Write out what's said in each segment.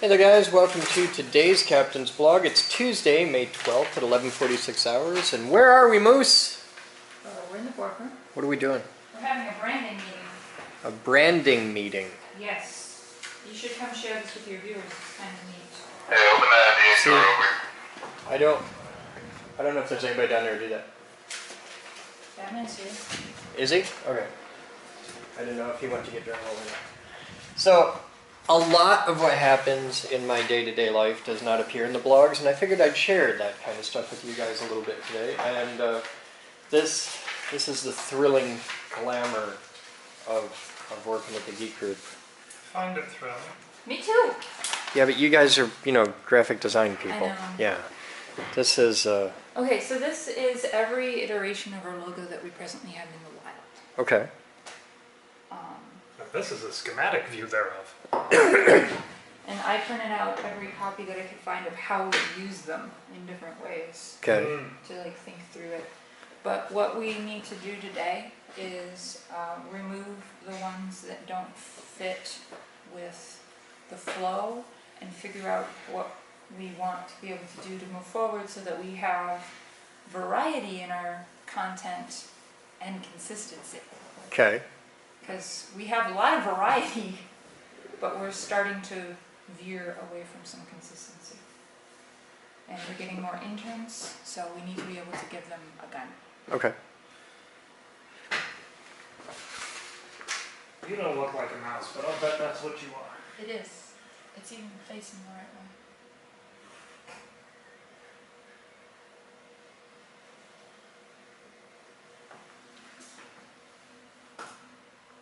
Hey there guys, welcome to today's Captain's Blog. It's Tuesday, May 12th at 11:46 hours. And where are we, Moose? We're in the boardroom. What are we doing? We're having a branding meeting. A branding meeting. Yes. You should come share this with your viewers. It's kind of neat. Hey, open that idea door over. I don't know if there's anybody down there to do that. Batman's here. Is he? Okay. I didn't know if he went to get drunk or not. So, a lot of what happens in my day-to-day life does not appear in the blogs, and I figured I'd share that kind of stuff with you guys a little bit today. And this is the thrilling glamour of working at the Geek Group. Find it thrilling. Me too. Yeah, but you guys are, graphic design people. I know. Yeah. This is, Okay, so this is every iteration of our logo that we presently have in the wild. okay. This is a schematic view thereof. And I printed out every copy that I could find of how we use them in different ways Okay. to think through it. But what we need to do today is remove the ones that don't fit with the flow and figure out what we want to be able to do to move forward so that we have variety in our content and consistency. Okay. Because we have a lot of variety, but we're starting to veer away from some consistency. And we're getting more interns, so we need to be able to give them a gun. Okay. You don't look like a mouse, but I'll bet that's what you are. It is. It's even facing the right way.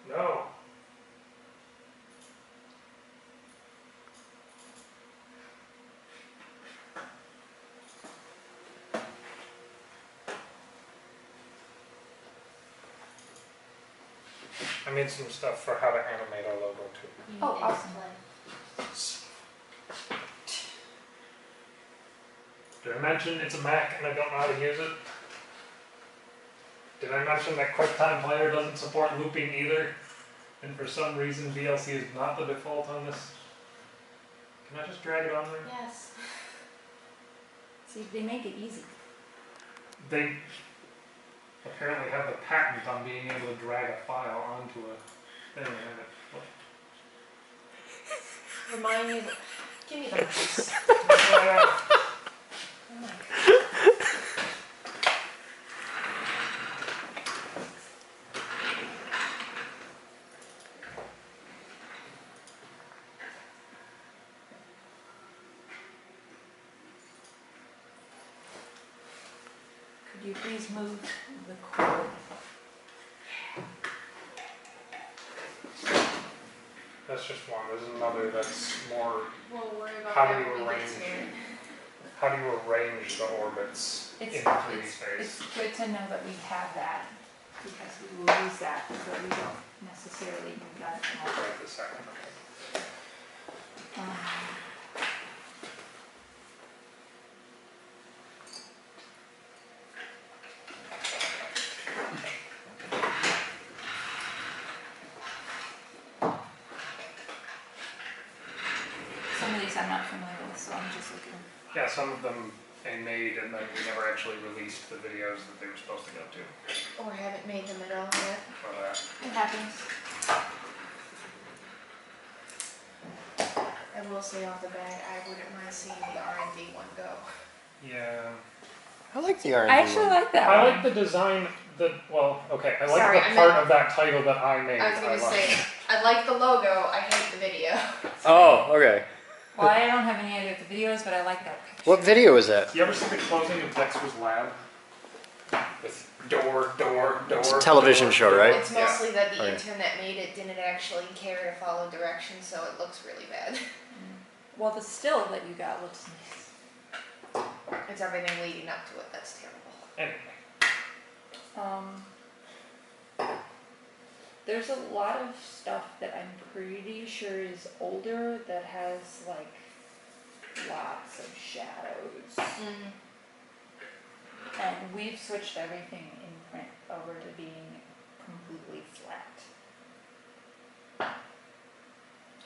No. I made some stuff for how to animate our logo too. Oh, awesome. Did I mention it's a Mac and I don't know how to use it? Did I mention that QuickTime Player doesn't support looping either? And for some reason VLC is not the default on this? Can I just drag it on there? Yes. See, they make it easy. They apparently have the patent on being able to drag a file onto a thing. Remind me, give me the mouse. Oh my God. Could you please move the cord? That's just one. There's another that's more. We'll worry about How do that you when we get arrange to it. How do you arrange the orbits in 3D space? It's good to know that we have that, because we will use that, but we don't necessarily use that. Right this second. Some of these I'm not familiar with, so I'm just looking. Yeah, some of them they made and then we never actually released the videos that they were supposed to go to. Or haven't made them at all yet. For that. It happens. I will say off the bat, I wouldn't mind seeing the R&D one go. Yeah. I like the R&D I actually one. like that I one. like the design that okay, I like Sorry, the I part meant- of that title that I made. I was gonna like. say, I like the logo, I hate the video. Oh, okay. Well, I don't have any idea of the videos, but I like that picture. What video is that? You ever see the closing of Dexter's Lab? With door. It's a television show, right? It's mostly that the Okay. intern that made it didn't actually care to follow directions, so it looks really bad. Well, the still that you got looks nice. It's everything leading up to it that's terrible. Anyway. There's a lot of stuff that I'm pretty sure is older that has like lots of shadows. Mm-hmm. And we've switched everything in print over to being completely flat.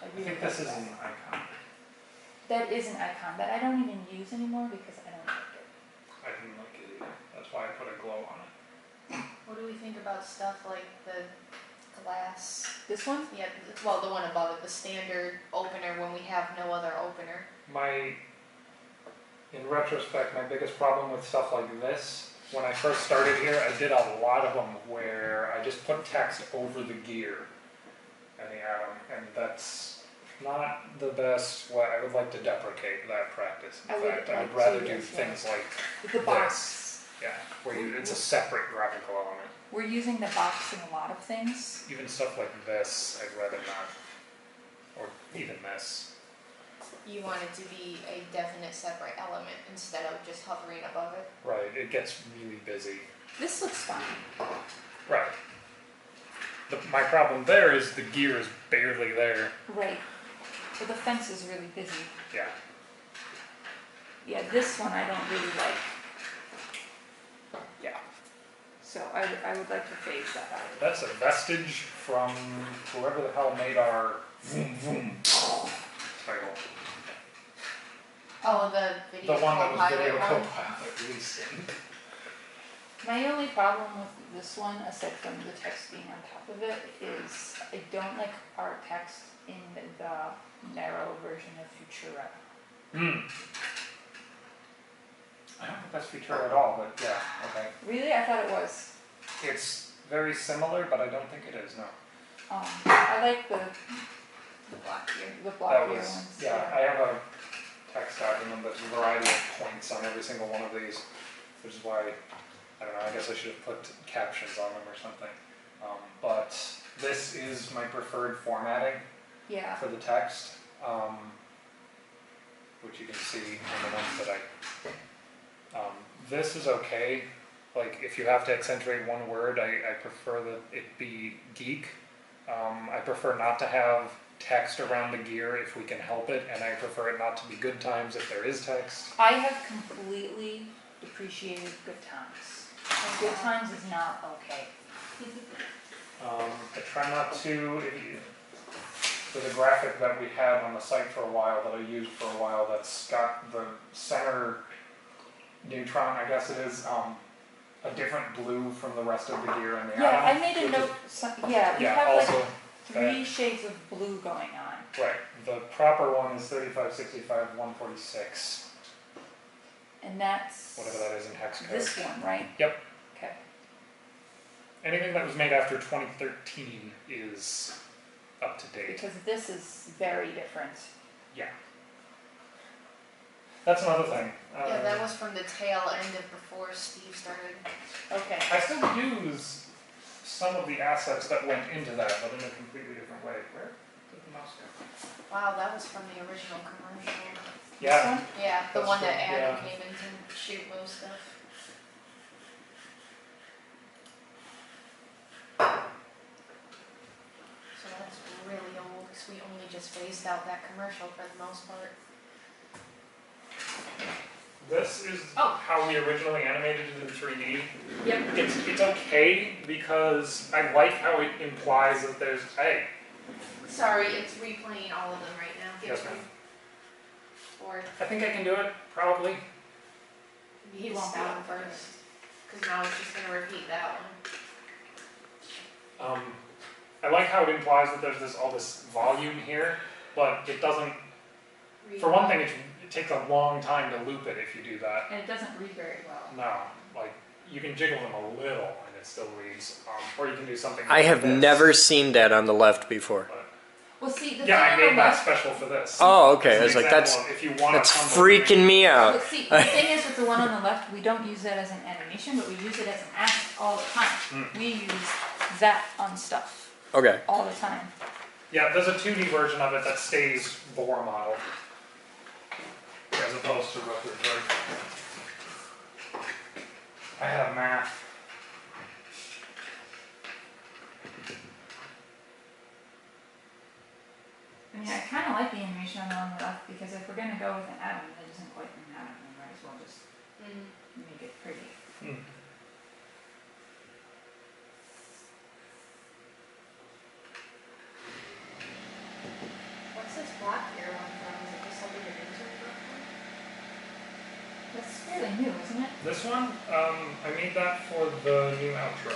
I think this is an icon. That is an icon that I don't even use anymore because I don't like it. I didn't like it either. That's why I put a glow on it. What do we think about stuff like the glass? This one? Yeah, well, the one above it, the standard opener when we have no other opener. In retrospect, my biggest problem with stuff like this, when I first started here, I did a lot of them where I just put text over the gear and the atom, and that's not the best way. I would like to deprecate that practice. In fact, I would rather do things like the box. this. Yeah, where it's a separate graphical element. We're using the box in a lot of things. Even stuff like this, I'd rather not. Or even this. You want it to be a definite separate element instead of just hovering above it. Right, it gets really busy. This looks fine. Right. My problem there is the gear is barely there. Right. But the fence is really busy. Yeah. Yeah, this one I don't really like. Yeah. So I would like to phase that out. That's a vestige from whoever the hell made our Vroom Vroom title. Oh, the video The one that was co-pilot Video one. Co-Pilot releasing. My only problem with this one, aside from the text being on top of it, is I don't like our text in the narrow version of Futura. I don't think that's featured at all, but yeah, okay. Really? I thought it was. It's very similar, but I don't think it is, no. I like the Block here. block here ones. Yeah, I have a text document that's a variety of points on every single one of these, which is why, I don't know, I guess I should have put captions on them or something. But this is my preferred formatting Yeah. for the text, which you can see in the ones that this is okay. Like, if you have to accentuate one word, I prefer that it be geek. I prefer not to have text around the gear if we can help it, and I prefer it not to be good times if there is text. I have completely depreciated good times. And good times is not okay. I try not to, for the graphic that we had on the site for a while, that I used for a while, that's got the center neutron, I guess it is, a different blue from the rest of the gear and the Yeah, I atom, made a which note. You yeah, have also, like 3 shades of blue going on. right, the proper one is 3565 146, And that's whatever that is in hex code. this one, right? Yep. Okay. Anything that was made after 2013 is up to date. Because this is very different. Yeah. That's another thing. Yeah, that was from the tail end of before Steve started. Okay. I still use some of the assets that went into that, but in a completely different way. Where did the mouse go? Wow, that was from the original commercial. Yeah. This one? Yeah, the That's one that true, Adam yeah. came in to shoot most stuff. So that's really old, because we only just phased out that commercial for the most part. This is Oh. how we originally animated it in 3D. Yep. It's okay because I like how it implies that there's, hey, Sorry, it's replaying all of them right now. Give Yes, it ma'am. Or I think I can do it, probably. you need to stop them first, because now it's just going to repeat that one. I like how it implies that there's all this volume here, but it doesn't, for one thing, it takes a long time to loop it if you do that. And it doesn't read very well. No, like, you can jiggle them a little and it still reads, or you can do something I like have this. never seen that on the left before. But, Well, see, the yeah, I thing made on the that left. special for this. Oh, okay. As I an was like, example of if you want that's to tumble freaking me out. But see, the thing is with the one on the left, we don't use that as an animation, but we use it as an act all the time. We use that on stuff Okay. all the time. Yeah, there's a 2D version of it that stays Bohr model, as opposed to Rutherford. I had a math. I mean, I kind of like the animation on the one on the left because if we're going to go with an atom that isn't quite an atom, we might as well just make it pretty. What's this black here one from? Is it just something to do to That's fairly new, isn't it? This one, I made that for the new outro.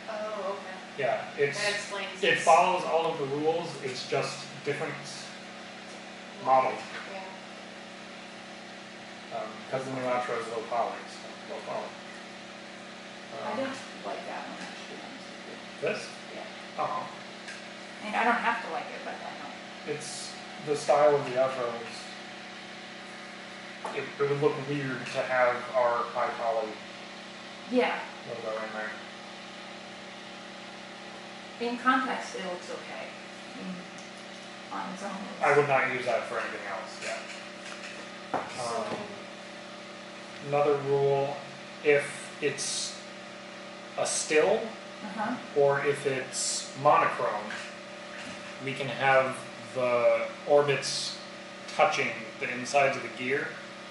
Oh, okay. Yeah, That explains it follows all of the rules, it's just different model. Yeah. Because the new outro is low poly, so low poly. I don't like that one actually. This? Yeah. Uh-huh. I mean, I don't have to like it, but I know. It's the style of the outro is. It would look weird to have our high poly Yeah. logo in there. In context, it looks okay. I mean, on its own. I would not use that for anything else, yeah. So, Another rule, if it's a still Uh-huh. or if it's monochrome, we can have the orbits touching the insides of the gear,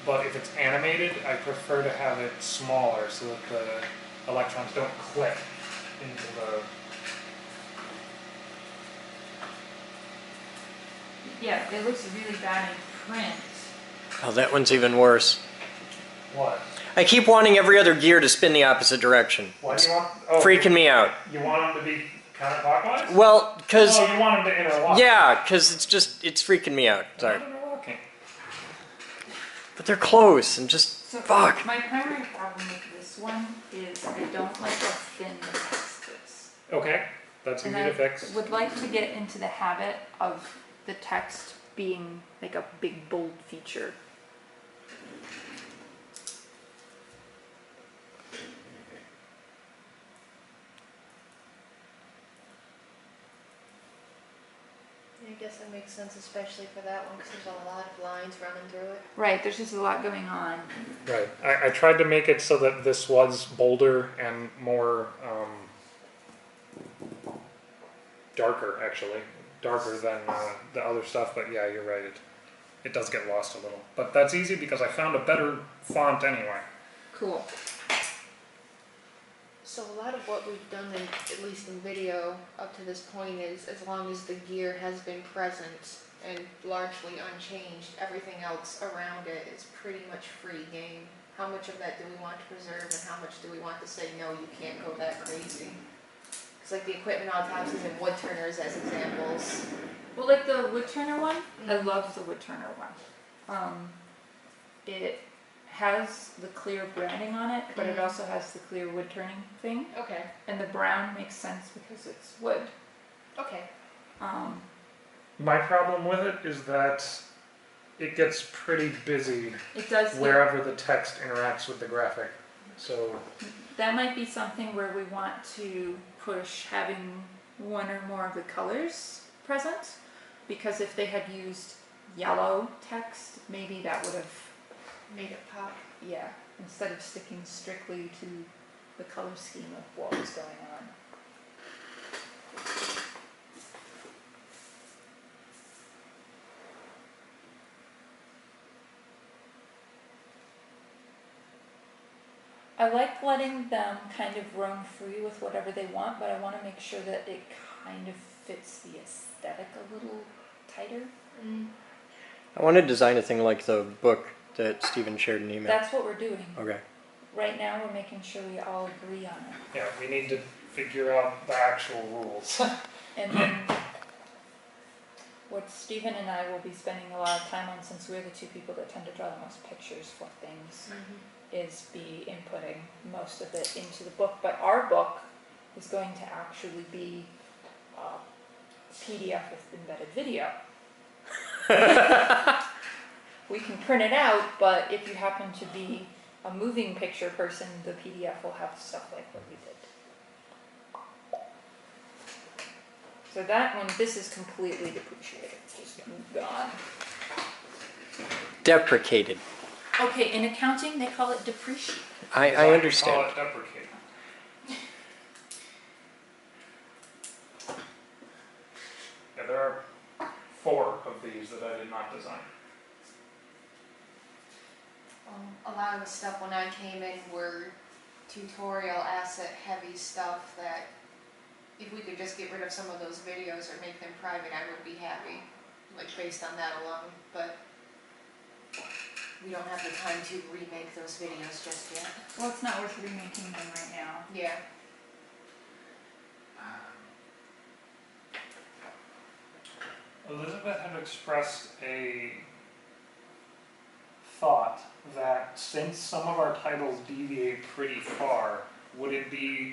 but if it's animated, I prefer to have it smaller so that the electrons don't clip into the... Yeah, it looks really bad in print. Oh, that one's even worse. What? I keep wanting every other gear to spin the opposite direction. Why do It's you want... Oh, freaking me out. you want them to be counterclockwise? Well, because... Oh, you want them to interlock. Yeah, because it's freaking me out. Sorry. They're not interlocking. But they're close and just... So fuck. my primary problem with this one is I don't like how thin the text is. Okay, that's easy to fix. I would like to get into the habit of the text being like a big bold feature. I guess that makes sense, especially for that one, because there's a lot of lines running through it. Right, there's just a lot going on. Right. I tried to make it so that this was bolder and more darker, actually. Darker than the other stuff, but yeah, you're right. It does get lost a little. But that's easy because I found a better font anyway. Cool. So a lot of what we've done, at least in video, up to this point is as long as the gear has been present and largely unchanged, everything else around it is pretty much free game. How much of that do we want to preserve and how much do we want to say, no, you can't go that crazy? It's like the equipment autopsies and wood turners as examples. Well, like the wood turner one, I love the wood turner one. It has the clear branding on it, but it also has the clear wood turning thing. Okay. And the brown makes sense because it's wood. Okay. My problem with it is that it gets pretty busy It does. wherever the text interacts with the graphic. So That might be something where we want to push having one or more of the colors present, because if they had used yellow text, maybe that would have, Made it pop. yeah, instead of sticking strictly to the color scheme of what was going on. I like letting them kind of roam free with whatever they want, but I want to make sure that it kind of fits the aesthetic a little tighter. I want to design a thing like the book that Steven shared in email. That's what we're doing. Okay. Right now we're making sure we all agree on it. yeah, we need to figure out the actual rules. And then what Steven and I will be spending a lot of time on, since we're the two people that tend to draw the most pictures for things, is be inputting most of it into the book. But our book is going to actually be a PDF with embedded video. We can print it out, but if you happen to be a moving picture person, the PDF will have stuff like what we did. So that one, this is completely depreciated, just gone. Deprecated. Okay, in accounting, they call it depreciate. I Call understand. it deprecate. Yeah, there are 4 of these that I did not design. A lot of the stuff when I came in were tutorial asset heavy stuff that if we could just get rid of some of those videos or make them private, I would be happy, like based on that alone. But we don't have the time to remake those videos just yet. Well, it's not worth remaking them right now. Yeah. Elizabeth had expressed a thought that since some of our titles deviate pretty far, would it be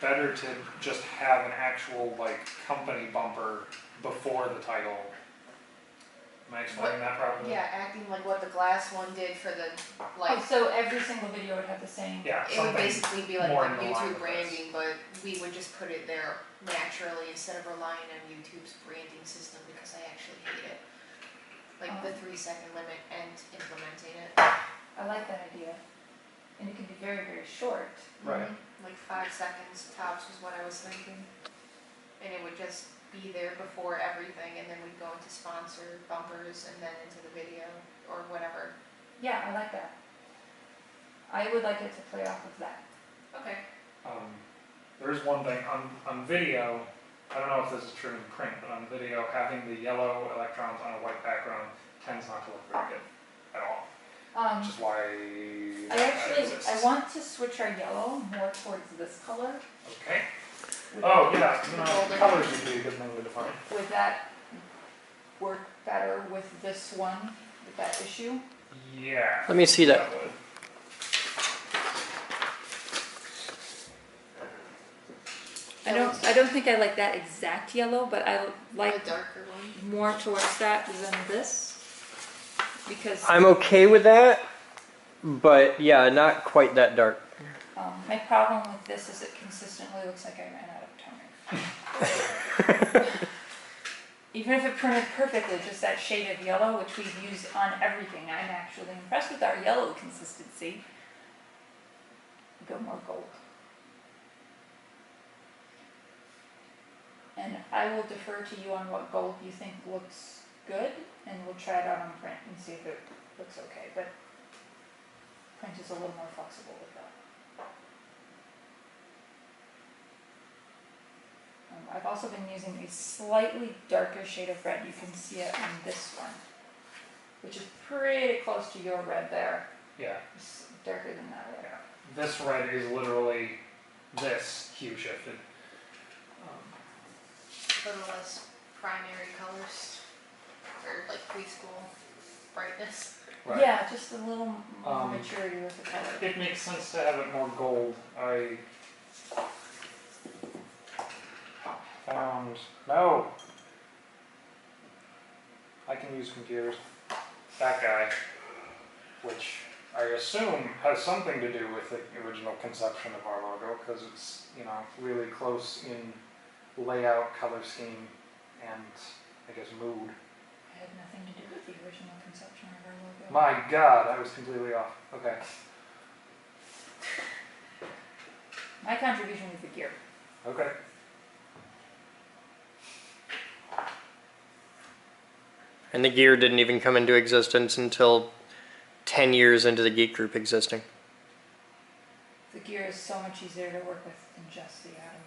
better to just have an actual like company bumper before the title? Am I explaining that properly? Yeah, acting like what the glass one did for the, like, Oh, so every single video would have the same. Yeah, it would something basically be like more the in the line YouTube with branding, but we would just put it there naturally instead of relying on YouTube's branding system because I actually hate it. Like the 3-second limit and implementing it. I like that idea. And it can be very, very short. Right. Like 5 seconds tops was what I was thinking. And it would just be there before everything, and then we'd go into sponsor bumpers and then into the video or whatever. Yeah, I like that. I would like it to play off of that. Okay. There's one thing on video. I don't know if this is true in print, but on video, having the yellow electrons on a white background tends not to look very good at all. Which is why I want to switch our yellow more towards this color. Okay. Oh yeah, colors would be a good thing to define. Would that work better with this one, with that issue? Yeah. Let me see that. Would. I don't think I like that exact yellow, but I like A darker one. more towards that than this. Because I'm okay with that, but yeah, not quite that dark. my problem with this is it consistently looks like I ran out of toner. Even if it printed perfectly, just that shade of yellow, which we've used on everything. I'm actually impressed with our yellow consistency. Go more gold. And I will defer to you on what gold you think looks good, and we'll try it out on print and see if it looks okay. But print is a little more flexible with that. I've also been using a slightly darker shade of red. You can see it on this one, which is pretty close to your red there. Yeah. It's darker than that red. Yeah. This red is literally this hue shifted. A little less primary colors, or like preschool brightness. Right. Yeah, just a little more maturity with the color. It makes sense to have it more gold. I found no. I can use computers. That guy, which I assume has something to do with the original conception of our logo, because it's, you know, really close in layout, color scheme, and I guess mood. It had nothing to do with the original conception of our logo. My God, I was completely off. Okay. My contribution was the gear. Okay. And the gear didn't even come into existence until 10 years into the geek group existing. The gear is so much easier to work with than just the atom.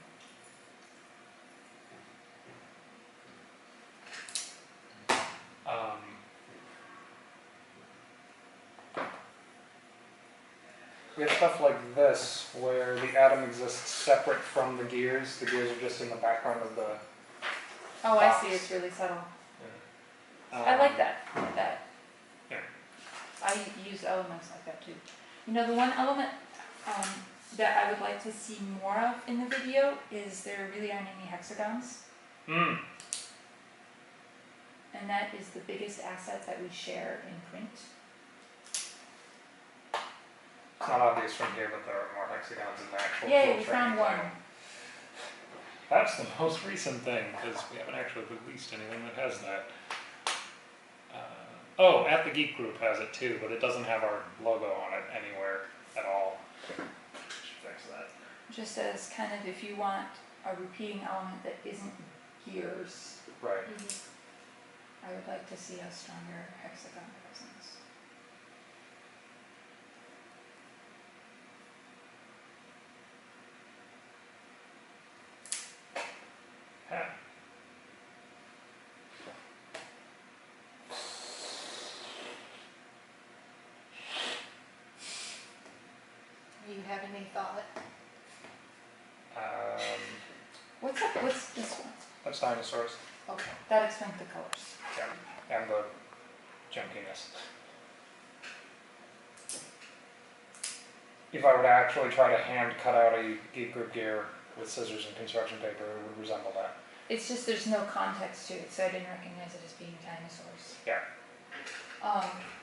We have stuff like this, where the atom exists separate from the gears. The gears are just in the background of the Oh, I box. see. It's really subtle. Yeah. I like that. I like that. Yeah. I use elements like that too. You know, the one element that I would like to see more of in the video is there really aren't any hexagons. Hmm. And that is the biggest asset that we share in print. It's not obvious from here, but there are more hexagons in the actual Yay, full we training found one. manual. That's the most recent thing, because we haven't actually released anything that has that. Oh, At the Geek Group has it too, but it doesn't have our logo on it anywhere at all. Should fix that. Just as kind of if you want a repeating element that isn't gears, Right. I would like to see a stronger hexagon presence. Yeah. have any thought. What's this one? That's dinosaurs. Okay, that explains the colors. Yeah, and the junkiness. If I were to actually try to hand cut out a geek group gear with scissors and construction paper, it would resemble that. It's just there's no context to it, so I didn't recognize it as being dinosaurs. Yeah.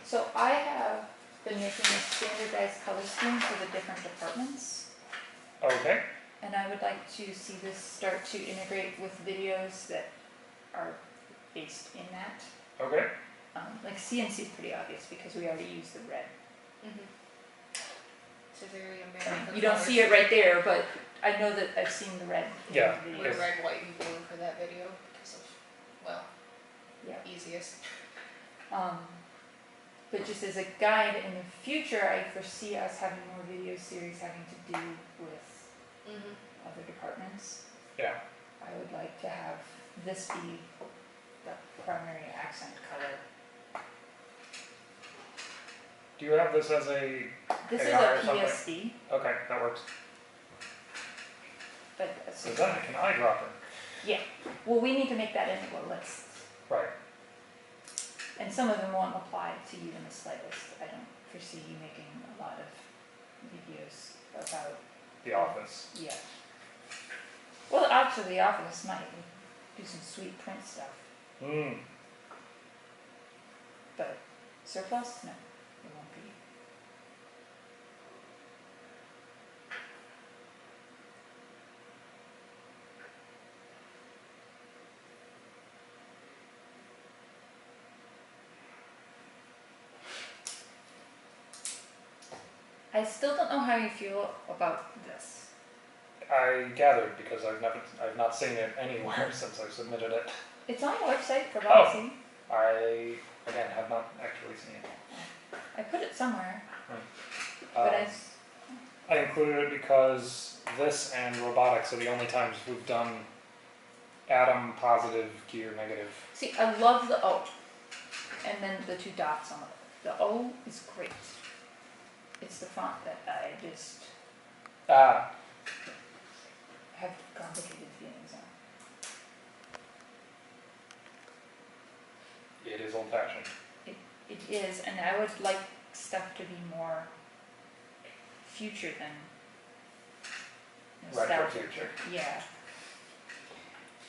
So I have been making a standardized color scheme for the different departments, Okay. and I would like to see this start to integrate with videos that are based in that. Okay. Like CNC is pretty obvious because we already use the red. It's a very I American. mean, you don't see it right there, but I know that I've seen the red in Yeah. the We're videos. red, white, and blue for that video because of, well, Yeah. easiest. But just as a guide in the future, I foresee us having more video series having to do with other departments. Yeah. I would like to have this be the primary accent color. Do you have this as a... This is AR or a something? PSD, Okay, that works. but So then I can eyedropper. well, we need to make that into a list. Right. And some of them won't apply to you in the slightest. I don't foresee you making a lot of videos about, The office. yeah. Well, actually, the office might do some sweet print stuff, but surplus, no, it won't be. I still don't know how you feel about this. I gathered because I've not seen it anywhere since I submitted it. It's on the website for Oh. policy. I, again, have not actually seen it. I put it somewhere, Um, but I included it because this and robotics are the only times we've done atom positive, gear negative. see, I love the O, and then the two dots on it. The O is great. It's the font that I just Ah, have complicated feelings on. it is old fashioned. It is, and I would like stuff to be more future than Retro nostalgic. future. Yeah.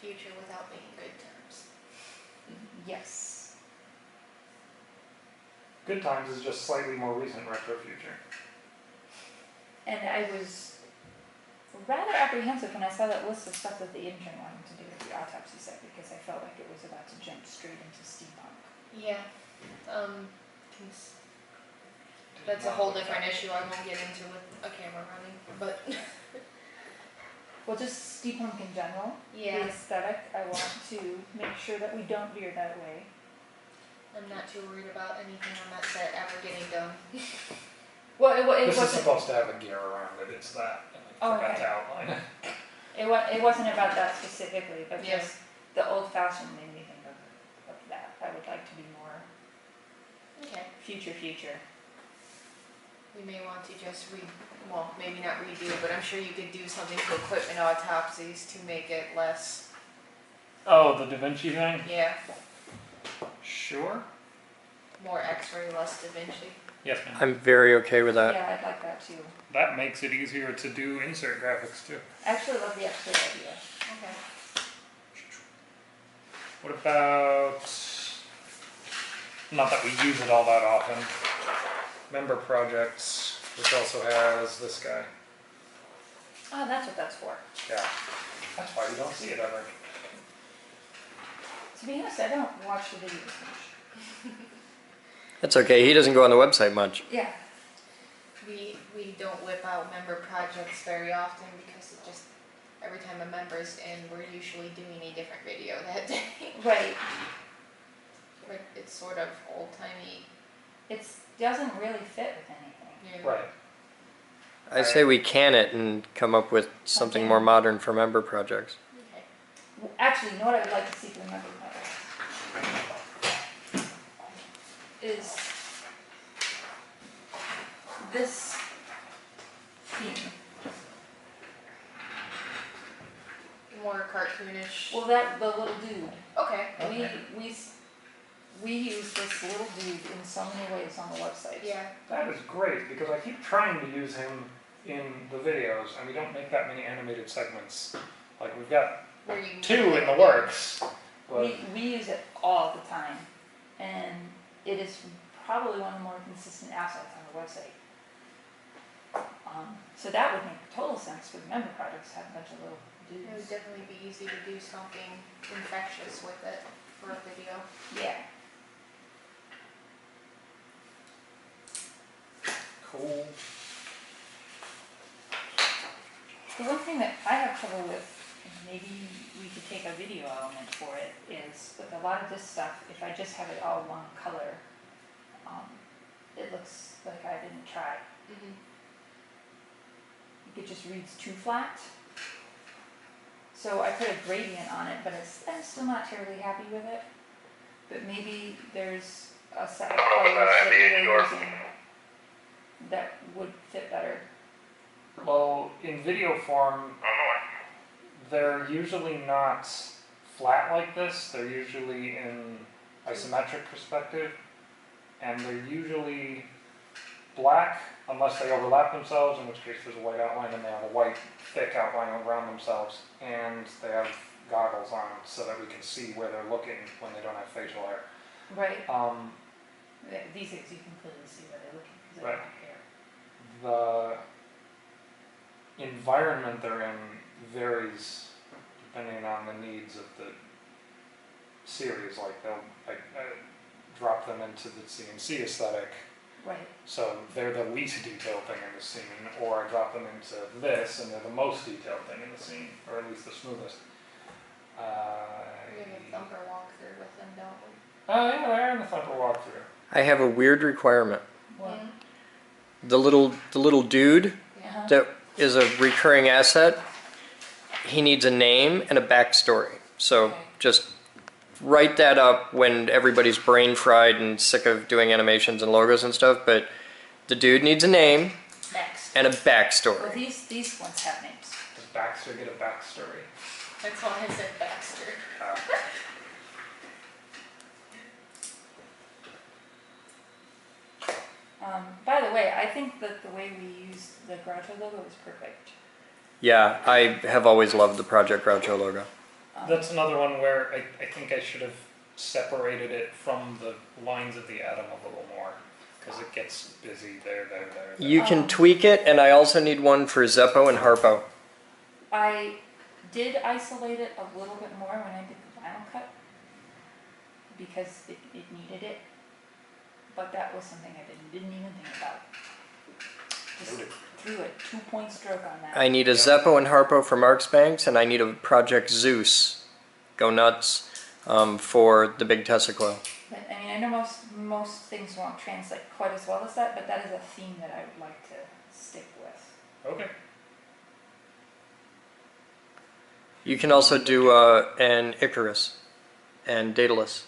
Future without being good terms. Yes. Good times is just slightly more recent retro future. And I was rather apprehensive when I saw that list of stuff that the intern wanted to do at the autopsy site because I felt like it was about to jump straight into steampunk. Yeah. That's a whole different issue I won't get into with a camera running, but Well, just steampunk in general. yeah, The aesthetic, I want to make sure that we don't veer that way. I'm not too worried about anything on that set ever getting done. Well, it This is wasn't. supposed to have a gear around it, it's that. And I Oh, forgot okay. to outline it. It wasn't about that specifically, but Yeah. just the old fashioned made me think of that. I would like to be more Okay. future. We may want to just well, maybe not redo, but I'm sure you could do something to equipment autopsies to make it less, Oh, the Da Vinci thing? yeah, Sure. more X-ray, less Da Vinci. Yes, ma'am. I'm very okay with that. Yeah, I'd like that too. That makes it easier to do insert graphics too. I actually love the X-ray idea. Okay. What about, not that we use it all that often, member projects, which also has this guy. Oh, that's what that's for. Yeah. That's why you don't see it ever. To be honest, I don't watch the videos much. That's okay. He doesn't go on the website much. Yeah. We don't whip out member projects very often because it just, every time a member's in, we're usually doing a different video that day. Right. But it's sort of old-timey. It doesn't really fit with anything. Yeah. Right. I say we can it and come up with something more modern for member projects. Okay. Actually, you know what I would like to see for the member projects? Is this theme. cartoonish. Well, the little dude. Okay. We use this little dude in so many ways on the website. Yeah. That is great, because I keep trying to use him in the videos, and we don't make that many animated segments. Like, we've got Where you 2 in the works. But We use it all the time, and it is probably one of the more consistent assets on the website. So that would make total sense for the member projects to have a bunch of little It would dudes. definitely be easy to do something infectious with it for a video. Yeah. cool. The one thing that I have trouble with, and maybe we could take a video element for it, is with a lot of this stuff, if I just have it all one color, it looks like I didn't try. Mm-hmm. It just reads too flat. So I put a gradient on it, but I'm still not terribly happy with it. But maybe there's a set of I don't know colors if that that idea is you're yours. using that would fit better. Well, in video form, they're usually not flat like this. They're usually in isometric perspective, and they're usually black unless they overlap themselves, in which case there's a white outline, and they have a white thick outline around themselves, and they have goggles on so that we can see where they're looking when they don't have facial hair. Right. Um, These things you can clearly see where they're looking because they Right. don't have hair. The environment they're in varies depending on the needs of the series. Like they'll drop them into the CNC aesthetic, Right. so they're the least detailed thing in the scene, or I drop them into this and they're the most detailed thing in the scene, or at least the smoothest. We have a thumper walkthrough with them, don't we? Oh yeah, they're in the Thumper walkthrough. I have a weird requirement. What? The little dude Uh-huh. that is a recurring asset, he needs a name and a backstory. So Okay. just write that up when everybody's brain fried and sick of doing animations and logos and stuff, but the dude needs a name Next. and a Well, backstory. these ones have names. Does Baxter get a backstory? That's why I said Baxter. By the way, I think that the way we use the Groucho logo is perfect. Yeah, I have always loved the Project Groucho logo. That's another one where I think I should have separated it from the lines of the atom a little more, because it gets busy there. You can tweak it, and I also need one for Zeppo and Harpo. I did isolate it a little bit more when I did the final cut because it needed it, but that was something I didn't even think about. Just Noted. threw a 2-point stroke on that. I need a Zeppo and Harpo for Marksbanks, and I need a Project Zeus, go nuts, for the big Tesla coil. But, I mean, I know most things won't translate quite as well as that, but that is a theme that I would like to stick with. Okay. You can also do an Icarus and Daedalus.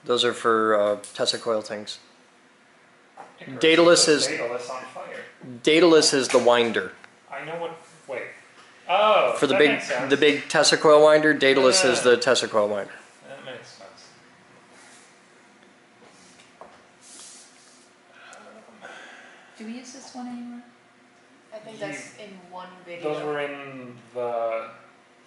Those are for Tesla coil things. Icarus Daedalus puts is- Daedalus on fire. Daedalus is the winder. I know what. Wait. Oh. For the that big makes sense. the big Tesla coil winder, Daedalus is Yeah. the Tesla coil winder. That makes sense. Do we use this one anymore? I think that's in one video. Those were in the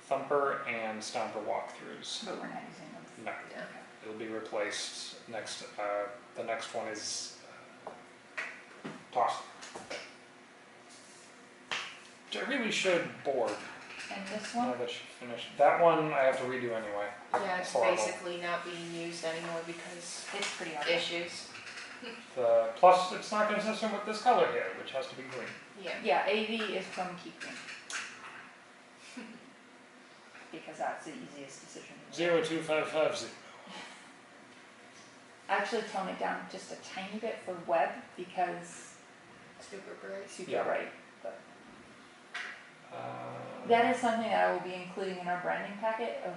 Thumper and Stomper walkthroughs. But we're not using them. No, Yeah. it'll be replaced next. The next one is tossed. I really should board And this now one? that she finished. That one I have to redo anyway. Yeah, it's Horrible. basically not being used anymore because It's pretty awesome. issues. Plus, it's not consistent with this color here, which has to be green. Yeah. Yeah, AV is from Keep Green. Because that's the easiest decision. 02550. I actually tone it down just a tiny bit for web because Super bright. super Yeah. bright. But Uh, that is something that I will be including in our branding packet of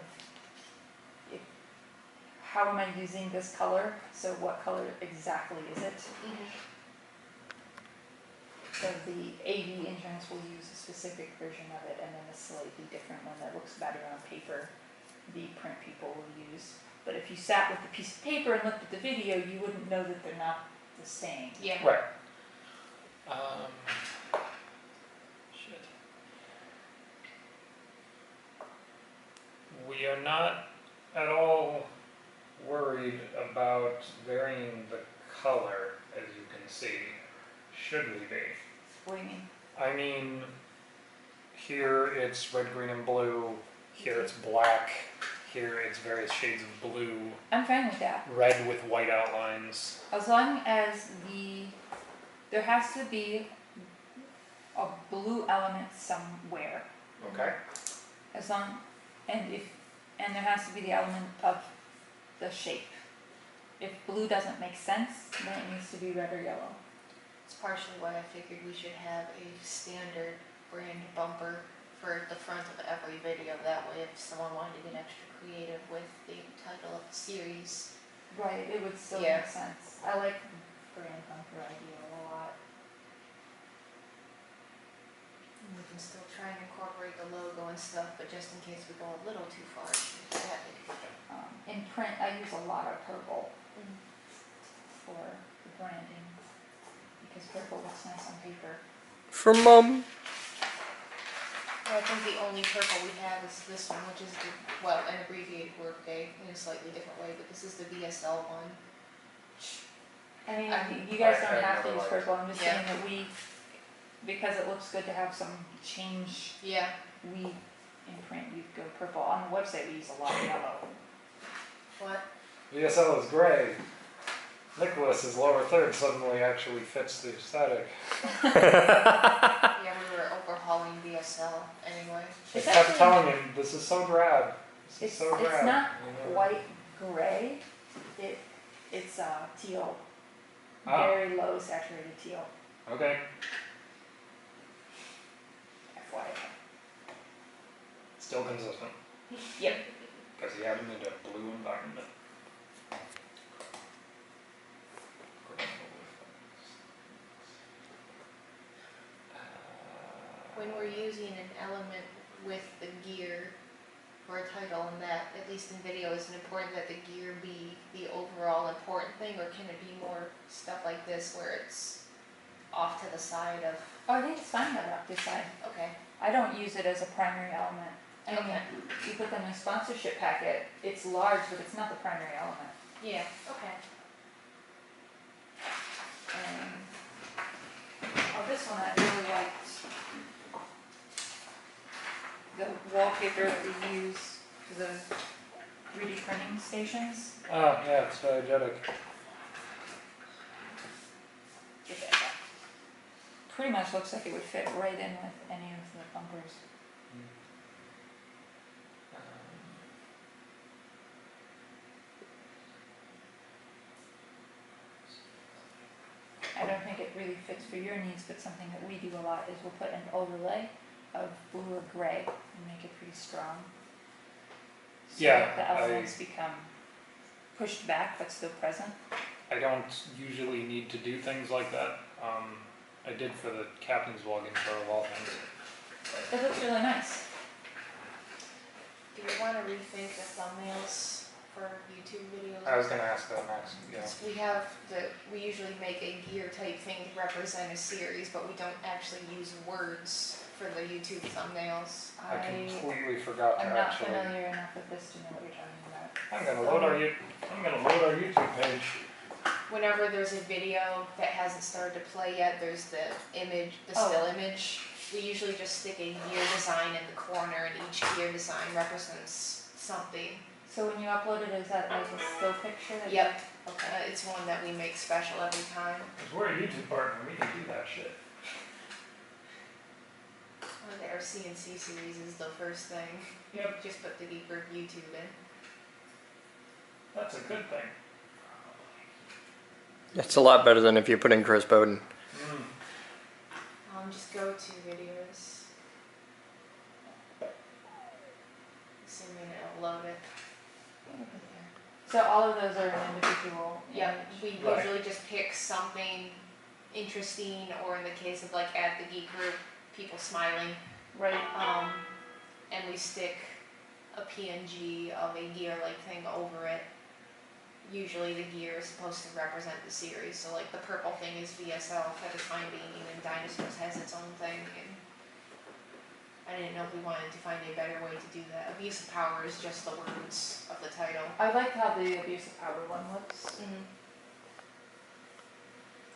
how am I using this color? So what color exactly is it? Mm-hmm. So the AV interns will use a specific version of it, and then a slightly different one that looks better on paper, the print people will use. But if you sat with a piece of paper and looked at the video, you wouldn't know that they're not the same. Yeah. Right. Shit. We are not at all worried about varying the color, as you can see. Should we be? What do you mean? I mean, here it's red, green, and blue. Here it's black. Here it's various shades of blue. I'm fine with that. Red with white outlines. As long as there has to be a blue element somewhere. Okay. As long, and there has to be the element of the shape. If blue doesn't make sense, then it needs to be red or yellow. It's partially why I figured we should have a standard brand bumper for the front of every video. That way, if someone wanted to get extra creative with the title of the series. Right, it would still Yeah. make sense. I like the brand bumper idea a lot. And we can still try and incorporate the logo and stuff, but just in case we go a little too far, that In print, I use a lot of purple for the branding because purple looks nice on paper. For Mom. I think the only purple we have is this one, which is an abbreviated workday in a slightly different way, but this is the VSL one. I mean, I- you guys I don't have to never use liked purple, I'm just Yeah. saying that because it looks good to have some change, Yeah. in print, you go purple. On the website, we use a lot of yellow. What? VSL is gray. Nicholas's lower third suddenly actually fits the aesthetic. Yeah, we were overhauling VSL anyway. I It's kept actually- telling him, this is so drab. This is It's so drab. not you know? quite gray, it's teal, Ah. very low saturated teal, Okay. FYI. Still consistent. Yep. Because he had him into a blue environment. When we're using an element with the gear for a title and that, at least in video, is it important that the gear be the overall important thing, or can it be more stuff like this where it's off to the side of, Oh, I think it's fine that up this side. okay, I don't use it as a primary element. I mean, Okay. you put them in a sponsorship packet, it's large, but it's not the primary element. yeah, okay. And, this one I really liked. The wallpaper that we use for the 3D printing stations. Oh, yeah, it's diegetic. Pretty much looks like it would fit right in with any of the bumpers. I don't think it really fits for your needs, but something that we do a lot is we'll put an overlay of blue or gray and make it pretty strong. So Yeah, that the elements become pushed back but still present. I don't usually need to do things like that. I did for the captain's vlog intro of all things. It looks really nice. Do we want to rethink the thumbnails for YouTube videos? I was gonna ask that next, yeah. We usually make a gear type thing to represent a series, but we don't actually use words for the YouTube thumbnails. I completely forgot to I'm not actually. familiar enough with this to know what you're talking about. I'm gonna load our YouTube page. Whenever there's a video that hasn't started to play yet, there's the image, the still image. We usually just stick a gear design in the corner, and each gear design represents something. So when you upload it, is that like a still picture? that you- Yep. Okay. It's one that we make special every time. Because we're a YouTube partner, we can do that shit. Our CNC series is the first thing. Yep. Just put the deeper YouTube in. That's a good thing. It's a lot better than if you put in Chris Boden. Just go to videos. Assuming it'll load it. So all of those are an individual Yeah, image. we Right. usually just pick something interesting, or in the case of like at the geek group, people smiling. Right. And we stick a PNG of a gear-like thing over it. Usually the gear is supposed to represent the series, so like the purple thing is VSL for the time being, and Dinosaurs has its own thing. And I didn't know if we wanted to find a better way to do that. Abuse of Power is just the words of the title. I like how the Abuse of Power one looks.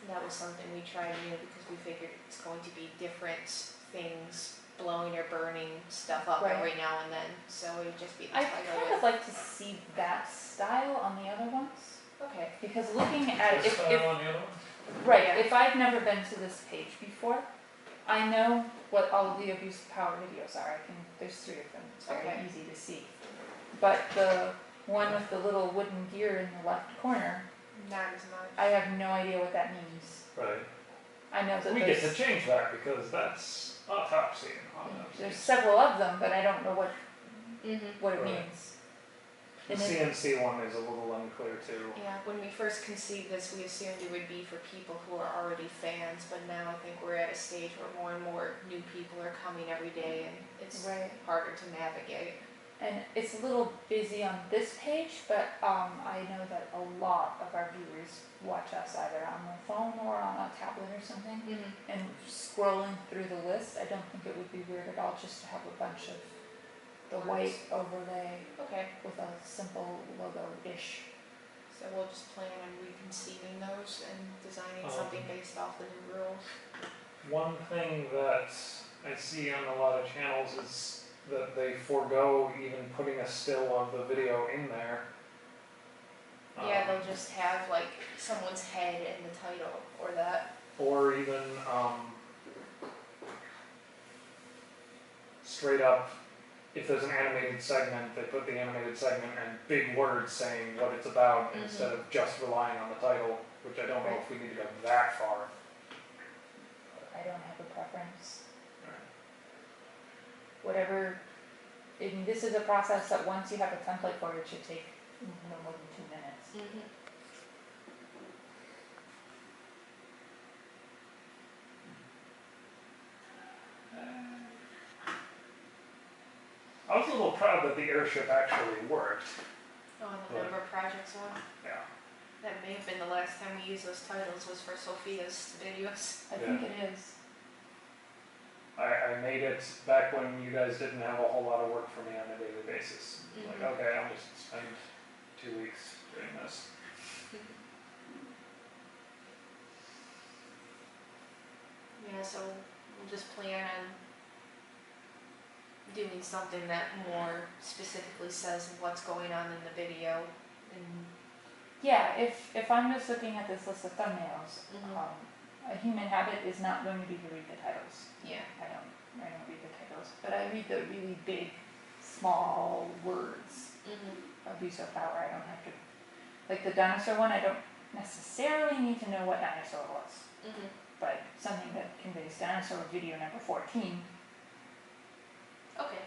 That was something we tried to do because we figured it's going to be different things blowing or burning stuff up Right. every now and then, so it would just be the I title. kind of like to see that style on the other ones, Okay. because looking at This if style on the other one? right, Yeah. if I've never been to this page before, I know what all of the Abuse of Power videos are. There's 3 of them. It's very Okay. easy to see. But the one with the little wooden gear in the left corner, Not as much. I have no idea what that means. Right. I know that We get to change that because that's autopsy and autopsy. there's several of them, but I don't know what it Right. means. The And then- CNC one is a little unclear too. Yeah, when we first conceived this, we assumed it would be for people who are already fans, but now I think we're at a stage where more and more new people are coming every day, and it's Right. harder to navigate. And it's a little busy on this page, but I know that a lot of our viewers watch us either on their phone or on a tablet or something. And scrolling through the list, I don't think it would be weird at all just to have a bunch of the white overlay Okay, with a simple logo-ish. so we'll just plan on reconceiving those and designing Um, something based off the new rules. One thing that I see on a lot of channels is that they forego even putting a still of the video in there. Yeah, they'll just have like someone's head in the title, or that. Or even straight up, if there's an animated segment, they put the animated segment and big words saying what it's about instead of just relying on the title, which I don't know if we need to go that far. I don't have a preference. Whatever, I mean, this is a process that once you have a template for it should take no more than 2 minutes. I was a little proud that the airship actually worked. Oh, and the member projects one. Yeah. That may have been the last time we used those titles, was for Sophia's videos. I think it is. I made it back when you guys didn't have a whole lot of work for me on a daily basis. Like, okay, I'll just spend 2 weeks doing this. Yeah, so we'll just plan on doing something that more specifically says what's going on in the video. And Yeah, if I'm just looking at this list of thumbnails, a human habit is not going to be to read the titles. yeah. I don't read the titles, but I read the really big, small words. Abuse of Power, I don't have to, like the dinosaur one, I don't necessarily need to know what dinosaur it was, but something that conveys dinosaur video number 14. Okay.